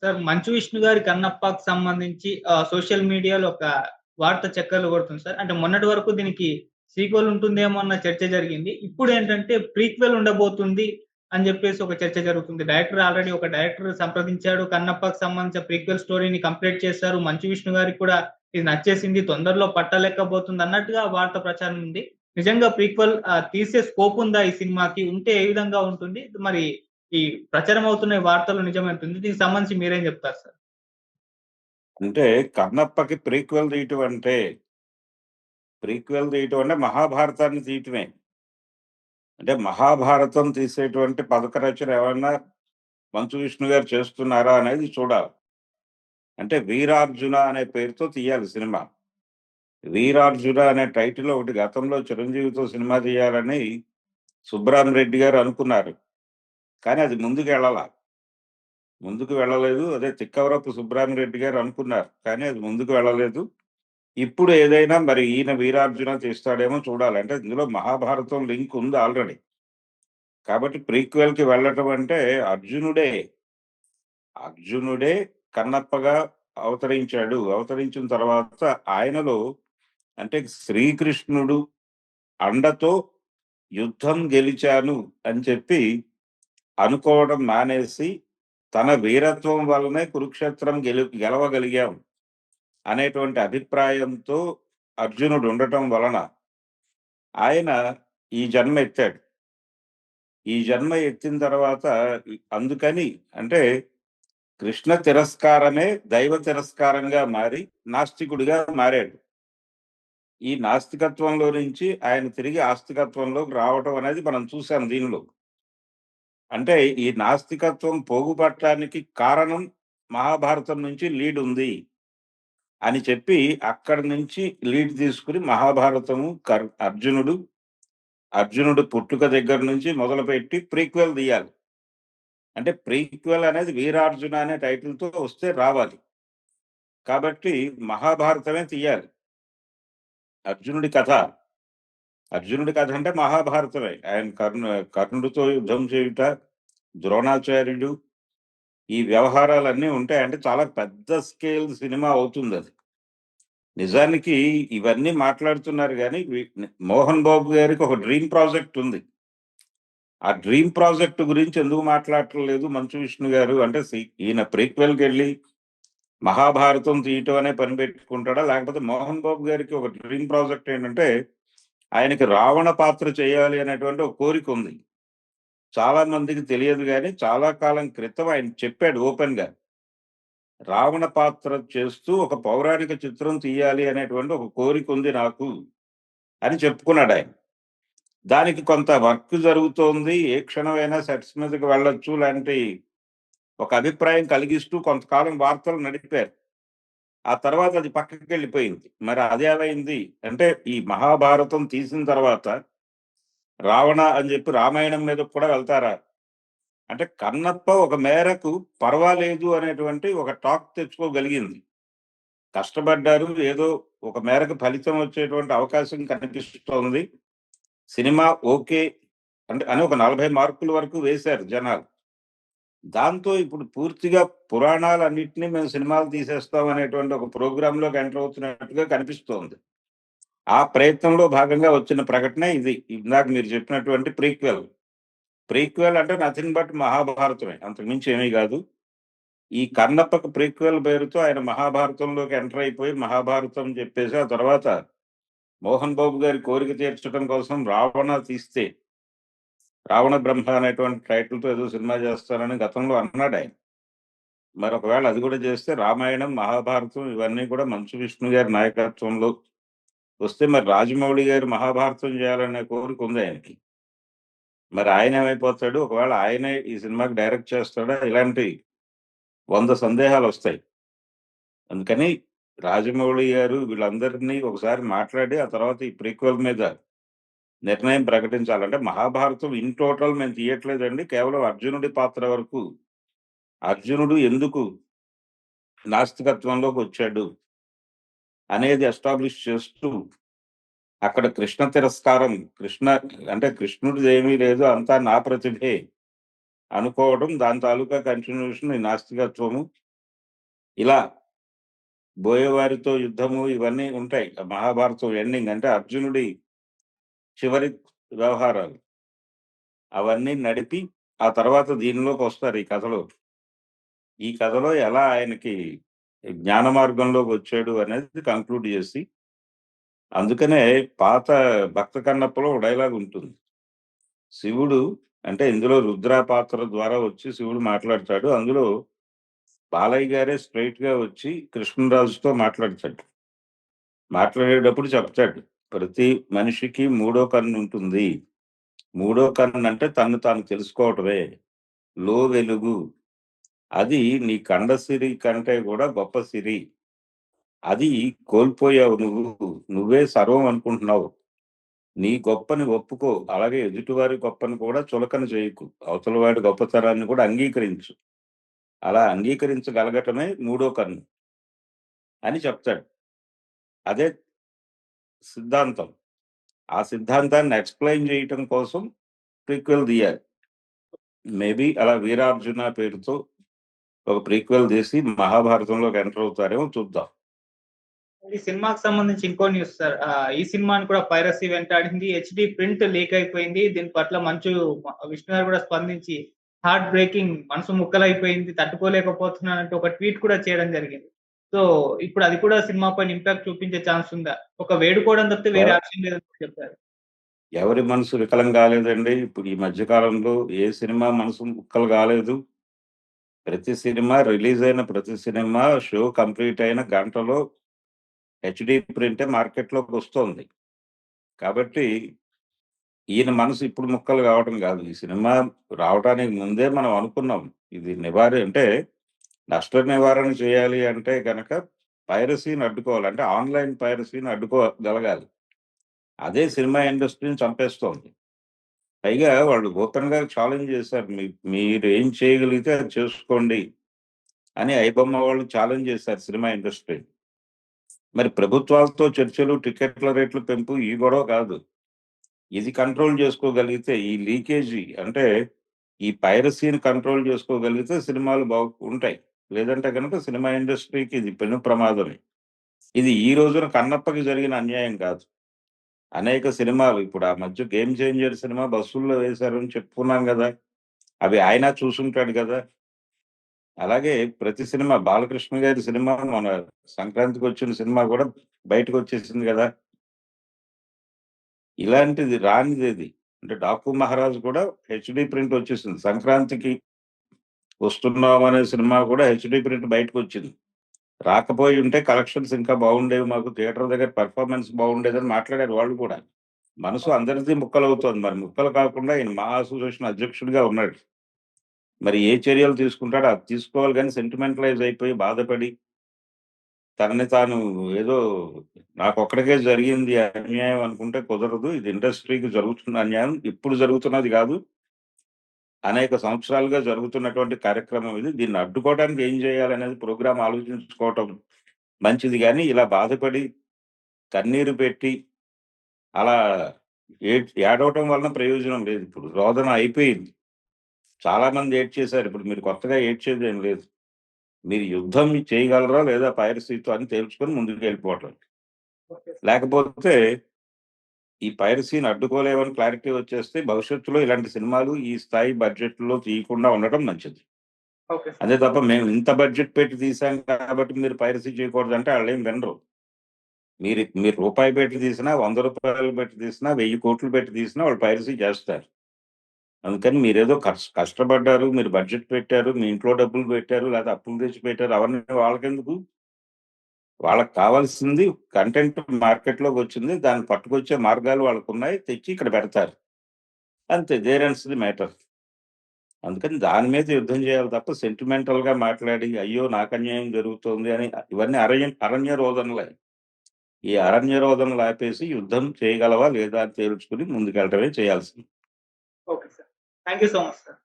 Sir 'Manchu Vishnu' గారి 'కన్నప్ప'కి సంబంధించి social మీడియాలో ఒక వార్త చక్కర్లు కొడుతుంది సార్. అంటే మొన్నటి వరకు దీనికి సీక్వెల్ ఉంటుందేమో అన్న చర్చ జరిగింది. ఇప్పుడేంటంటే ప్రీక్వెల్ ఉండబోతుంది అని జెప్పేసి ఒక చర్చ జరుగుతుంది. ఆల్రెడీ ఒక డైరెక్టర్ సంప్రదించాడు. 'కన్నప్ప'కి సంబంధించిన ప్రీక్వెల్ స్టోరీని కంప్లీట్ చేశారు. 'మంచు విష్ణు' గారికి కూడా ఇది నచ్చేసింది. తొందరలో పట్టాలెక్కబోతుంది అన్నట్టుగా వార్త ప్రచారం ఉంది. నిజంగా ప్రీక్వెల్ తీసే స్కోప్ ఉందా ఈ సినిమాకి? ఉంటే ఏ విధంగా ఉంటుంది? మరి ఈ ప్రచారం అవుతున్న ఈ వార్తలు నిజమవుతుంది. దీనికి సంబంధించి మీరేం చెప్తారు సార్? అంటే 'కన్నప్పకి' ప్రీక్వెల్ తీయటం అంటే మహాభారతాన్ని తీయటమే. అంటే మహాభారతం తీసేటువంటి పథక రచన ఏమన్నా మంచు విష్ణు గారు చేస్తున్నారా అనేది చూడాలి. అంటే 'వీరార్జున' అనే పేరుతో తీయాలి సినిమా. 'వీరార్జున' అనే టైటిల్ ఒకటి గతంలో చిరంజీవితో సినిమా తీయాలని సుబ్బరామిరెడ్డి గారు అనుకున్నారు. కానీ అది ముందుకు వెళ్ళలేదు. అదే తిక్కవరపు సుబ్బరామిరెడ్డి గారు అనుకున్నారు. కానీ అది ముందుకు వెళ్ళలేదు. ఇప్పుడు ఏదైనా మరి ఈయన 'వీరార్జున' తీస్తాడేమో చూడాలి. అంటే ఇందులో మహాభారతం లింక్ ఉంది ఆల్రెడీ. కాబట్టి ప్రీక్వెల్‌కి వెళ్ళటం అంటే అర్జునుడే కన్నప్పగా అవతరించాడు. అవతరించిన తర్వాత ఆయనలో అంటే శ్రీకృష్ణుడు అండతో యుద్ధం గెలిచాను అని చెప్పి అనుకోవడం మానేసి, తన వీరత్వం వల్లనే కురుక్షేత్రం గెలవగలిగాం అనేటువంటి అభిప్రాయంతో అర్జునుడు ఉండటం వలన ఆయన ఈ జన్మ ఎత్తాడు. ఈ జన్మ ఎత్తిన తర్వాత అందుకని అంటే కృష్ణ తిరస్కారమే దైవ తిరస్కారంగా మారి నాస్తికుడిగా మారాడు. ఈ నాస్తికత్వంలో నుంచి ఆయన తిరిగి ఆస్తికత్వంలోకి రావటం అనేది మనం చూసాం దీనిలో. అంటే ఈ నాస్తికత్వం పోగుపట్టడానికి కారణం మహాభారతం నుంచి లీడ్ ఉంది అని చెప్పి అక్కడి నుంచి లీడ్ తీసుకుని మహాభారతము అర్జునుడు పుట్టుక దగ్గర నుంచి మొదలుపెట్టి ప్రీక్వెల్ తీయాలి. అంటే ప్రీక్వెల్ అనేది 'వీరార్జున' అనే టైటిల్‌తో వస్తే రావాలి. కాబట్టి మహాభారతమే తీయాలి. అర్జునుడి కథ అంటే మహాభారతమే. ఆయన కర్ణుడితో యుద్ధం చేయుట, ద్రోణాచార్యుడు, ఈ వ్యవహారాలన్నీ ఉంటాయి. అంటే చాలా పెద్ద స్కేల్ సినిమా అవుతుందది. నిజానికి ఇవన్నీ మాట్లాడుతున్నారు గానీ మోహన్ బాబు గారికి ఒక డ్రీమ్ ప్రాజెక్ట్ ఉంది. ఆ డ్రీమ్ ప్రాజెక్ట్ గురించి ఎందుకు మాట్లాడట్లేదు మంచు విష్ణు గారు అంటే ఈయన ప్రీక్వెల్‌కెళ్ళి మహాభారతం తీయటం అనే పని పెట్టుకుంటాడా? లేకపోతే మోహన్ బాబు గారికి ఒక డ్రీమ్ ప్రాజెక్ట్ ఏంటంటే ఆయనకి రావణ పాత్ర చేయాలి అనేటువంటి ఒక కోరిక ఉంది. చాలా మందికి తెలియదు గానీ చాలా కాలం క్రితం ఆయన చెప్పాడు ఓపెన్‌గా. రావణ పాత్ర చేస్తూ ఒక పౌరాణిక చిత్రం తీయాలి అనేటువంటి ఒక కోరిక ఉంది నాకు అని చెప్పుకున్నాడాయన. దానికి కొంత వర్క్ జరుగుతోంది. ఏ క్షణమైనా సెట్స్ మీదకి వెళ్ళొచ్చు లాంటి ఒక అభిప్రాయం కలిగిస్తూ కొంతకాలం వార్తలు నడిపారు. ఆ తర్వాత అది పక్కకెళ్ళిపోయింది. మరి అదేమైంది అంటే ఈ మహాభారతం తీసిన తర్వాత రావణ అని చెప్పి రామాయణం మీదకి కూడా వెళ్తారా? అంటే కన్నప్ప ఒక మేరకు పర్వాలేదు అనేటువంటి ఒక టాక్ తెచ్చుకోగలిగింది. కష్టపడ్డారు. ఏదో ఒక మేరకు ఫలితం వచ్చేటువంటి అవకాశం కనిపిస్తోంది. సినిమా ఓకే అని ఒక 40 మార్కుల వరకు వేశారు జనాలు. దాంతో ఇప్పుడు పూర్తిగా పురాణాలన్నిటిని మేము సినిమాలు తీసేస్తాం అనేటువంటి ఒక ప్రోగ్రాంలోకి ఎంటర్ అవుతున్నట్టుగా కనిపిస్తోంది. ఆ ప్రయత్నంలో భాగంగా వచ్చిన ప్రకటనే ఇది. ఇందాక మీరు చెప్పినటువంటి ప్రీక్వెల్. ప్రీక్వెల్ అంటే నథింగ్ బట్ మహాభారతమే. అంతకుమించి ఏమీ కాదు. ఈ కన్నప్పకు ప్రీక్వెల్ పేరుతో ఆయన మహాభారతంలోకి ఎంటర్ అయిపోయి మహాభారతం చెప్పేసి ఆ తర్వాత మోహన్ బాబు గారి కోరిక తీర్చడం కోసం రావణ తీస్తే రావణ బ్రహ్మ అనేటువంటి టైటిల్‌తో ఏదో సినిమా చేస్తానని గతంలో అన్నాడాయన. మరి ఒకవేళ అది కూడా చేస్తే రామాయణం, మహాభారతం ఇవన్నీ కూడా మంచు విష్ణు గారి నాయకత్వంలో వస్తే మరి రాజమౌళి గారు మహాభారతం చేయాలనే కోరిక ఉంది ఆయనకి. మరి ఆయన ఏమైపోతాడు? ఒకవేళ ఆయనే ఈ సినిమాకి డైరెక్ట్ చేస్తాడా? ఇలాంటి 100 సందేహాలొస్తాయి. అందుకని రాజమౌళి గారు వీళ్ళందరినీ ఒకసారి మాట్లాడి ఆ తర్వాత ఈ ప్రీక్వెల్ మీద నిర్ణయం ప్రకటించాలంటే మహాభారతం ఇన్ టోటల్ మేము తీయట్లేదండి. కేవలం అర్జునుడి పాత్ర వరకు అర్జునుడు ఎందుకు నాస్తికత్వంలోకి వచ్చాడు అనేది ఎస్టాబ్లిష్ చేస్తూ అక్కడ కృష్ణ తిరస్కారం అంటే కృష్ణుడిదేమీ లేదు అంతా నా ప్రతిభే అనుకోవడం దాని తాలూకా కంటిన్యూషన్ ఈ నాస్తికత్వము ఇలా బోయేవారితో యుద్ధము ఇవన్నీ ఉంటాయి. మహాభారతం ఎండింగ్ అంటే అర్జునుడి చివరి వ్యవహారాలు. అవన్నీ నడిపి ఆ తర్వాత దీనిలోకొస్తారు ఈ కథలో. ఈ కథలో ఎలా ఆయనకి జ్ఞాన మార్గంలోకి వచ్చాడు అనేది కంక్లూడ్ చేసి, అందుకనే పాత భక్త కన్నప్పలో ఒక డైలాగ్ ఉంటుంది. శివుడు అంటే ఇందులో రుద్ర పాత్ర ద్వారా వచ్చి శివుడు మాట్లాడతాడు. అందులో బాలయ్య గారే స్ట్రెయిట్‌గా వచ్చి కృష్ణరాజుతో మాట్లాడతాడు. మాట్లాడేటప్పుడు చెప్తాడు. ప్రతి మనిషికి మూడో కన్నుంటుంది. మూడో కన్నంటే తన్ను తాను తెలుసుకోవటమే. లో వెలుగు. అది నీ కండ సిరి కంటే కూడా గొప్ప సిరి. అది కోల్పోయావు నువ్వు. నువ్వే సర్వం అనుకుంటున్నావు. నీ గొప్పని ఒప్పుకో. అలాగే ఎదుటివారి గొప్పని కూడా చులకన చేయకు. అవతల వాడి గొప్పతనాన్ని కూడా అంగీకరించు. అలా అంగీకరించగలగటమే మూడో కన్ను అని చెప్తాడు. అదే సిద్ధాంతం. ఆ సిద్ధాంతాన్ని ఎక్స్‌ప్లెయిన్ చేయటం కోసం ప్రీక్వెల్ తీయాలి. మేబీ అలా 'వీరార్జున' పేరుతో ఒక ప్రీక్వెల్ తీసి మహాభారతంలోకి ఎంటర్ అవుతారేమో చూద్దాం. ఈ సినిమాకి సంబంధించి ఇంకో న్యూస్ సార్. ఈ సినిమాని కూడా పైరసీ వెంటాడింది. హెచ్‌డీ ప్రింట్ లీక్ అయిపోయింది. దీని పట్ల విష్ణు గారు కూడా స్పందించి హార్ట్ బ్రేకింగ్, మనసు ముక్కలైపోయింది, తట్టుకోలేకపోతున్నానంటూ ఒక ట్వీట్ కూడా చేయడం జరిగింది. సో, ఇప్పుడు అది కూడా సినిమా పైన ఇంపాక్ట్ చూపించే ఛాన్స్ ఉందా? ఒక వేడుకోవడం తప్పితే వేరే ఎవ ఆప్షన్ లేదని చెప్పారు. ఎవరి మనసు వికలం కాలేదండి. ఇప్పుడు ఈ మధ్య కాలంలో ఏ సినిమా మనసు ముక్కలు కాలేదు. రిలీజ్ అయిన ప్రతి సినిమా షో కంప్లీట్ అయిన గంటలో హెచ్‌డీ ప్రింటే మార్కెట్‌లోకొస్తోంది. కాబట్టి ఈయన మనసు ఇప్పుడు ముక్కలు కావటం కాదు. ఈ సినిమా రావటానికి ముందే మనం అనుకున్నాం. ఇది అంటే నష్ట నివారణ చేయాలి అంటే గనక పైరసీని అడ్డుకోవాలి. అంటే ఆన్‌లైన్ పైరసీని అడ్డుకోగలగాలి. అదే సినిమా ఇండస్ట్రీని చంపేస్తోంది. పైగా వాళ్ళు ఓపెన్‌గా ఛాలెంజ్ చేశారు. మీరేం చేయగలిగితే అది చేసుకోండి అని ఐబొమ్మ వాళ్ళు ఛాలెంజ్ చేశారు సినిమా ఇండస్ట్రీని. మరి ప్రభుత్వాలతో చర్చలు, టికెట్ల రేట్లు పెంపు ఈ గొడవ కాదు. ఇది కంట్రోల్ చేసుకోగలిగితే ఈ లీకేజీ అంటే ఈ పైరసీని కంట్రోల్ చేసుకోగలిగితే సినిమాలు ఉంటాయి. లేదంటే గనుక సినిమా ఇండస్ట్రీకి ఇది పెను ప్రమాదమే. ఇది ఈ రోజున కన్నప్పకి జరిగిన అన్యాయం కాదు. అనేక సినిమాలు ఇప్పుడు ఆ మధ్య 'గేమ్ చేంజర్' సినిమా బస్సుల్లో వేశారని చెప్పుకున్నాం గదా! అవి ఆయన చూసుంటాడు గదా! అలాగే ప్రతి సినిమా బాలకృష్ణ గారి సినిమా మన సంక్రాంతికొచ్చిన సినిమా గూడా బయటకొచ్చేసింది గదా! ఇలాంటిది రానిదేది. అంటే 'డాకు మహారాజ్' కూడా హెచ్‌డీ ప్రింట్ వచ్చేసింది. సంక్రాంతికి వస్తున్నాం అనే సినిమా కూడా హెచ్‌డీ ప్రింట్ బయటకొచ్చింది. రాకపోయి ఉంటే కలెక్షన్స్ ఇంకా బాగుండేవి. మాకు థియేటర్ దగ్గర పెర్ఫార్మన్స్ బాగుండేదని మాట్లాడారు వాళ్ళు కూడా. మనసు అందరిది ముక్కలవుతోంది. మరి ముక్కలు కాకుండా ఈయన మహా అసోసియేషన్ అధ్యక్షుడిగా ఉన్నాడు. మరి ఏ చర్యలు తీసుకుంటాడో అది తీసుకోవాలి గానీ సెంటిమెంటలైజ్ అయిపోయి బాధపడి, తనని తాను ఏదో నాకొక్కడికే జరిగింది అన్యాయం అనుకుంటే కుదరదు. ఇది ఇండస్ట్రీకి జరుగుతున్న అన్యాయం. ఇప్పుడు జరుగుతున్నది గాదు. అనేక సంవత్సరాలుగా జరుగుతున్నటువంటి కార్యక్రమం ఇది. దీన్ని అడ్డుకోవడానికి ఏం చేయాలనేది ప్రోగ్రామ్ ఆలోచించుకోవటం మంచిది గానీ, ఇలా బాధపడి, కన్నీరు పెట్టి, అలా ఏడవటం వలన ప్రయోజనం లేదు. ఇప్పుడు రోదన అయిపోయింది. చాలా మంది ఏడ్చేశారు. ఇప్పుడు మీరు కొత్తగా ఏడ్చేదేం లేదు. మీరు యుద్ధం చేయగలరా లేదా పైరసీతో అని తేల్చుకొని ముందుకెళ్ళిపోవటం. ఓకే. లేకపోతే ఈ పైరసీని అడ్డుకోలేమని క్లారిటీ వచ్చేస్తే భవిష్యత్తులో ఇలాంటి సినిమాలు ఈ స్థాయి బడ్జెట్‌లో తీయకుండా ఉండటం మంచిది. Okay sir. అంతే తప్ప మేము ఇంత బడ్జెట్ పెట్టి తీసాం కాబట్టి మీరు పైరసీ చేయకూడదంటే ఆళ్ళేం వినరు. మీరు రూపాయి పెట్టి తీసినా, రూ. 100 పెట్టి తీసినా, 1000,00,00,000 పెట్టి తీసినా వాళ్ళు పైరసీ చేస్తారు. అందుకని మీరేదో కష్టపడ్డారు, మీరు బడ్జెట్ పెట్టారు, మీ ఇంట్లో డబ్బులు పెట్టారు, లేతే అప్పులు తెచ్చి పెట్టారు అవన్నీ వాళ్ళకెందుకు? వాళ్ళకి కావాల్సింది కంటెంట్ మార్కెట్‌లోకొచ్చింది. దాన్ని పట్టుకొచ్చే మార్గాలు వాళ్ళకున్నాయి. తెచ్చి ఇక్కడ పెడతారు. అంతే. There ends the matter. అందుకని దాని మీద యుద్ధం చేయాలి తప్ప సెంటిమెంటల్‌గా మాట్లాడి, అయ్యో! నాకన్యాయం జరుగుతోంది అని ఇవన్నీ అరణ్య రోదనలే. ఈ అరణ్య రోదనలు ఆపేసి యుద్ధం చేయగలవా లేదా అని తేల్చుకొని ముందుకెళ్ళటమే చేయాల్సింది. Okay sir. Thank you so much sir.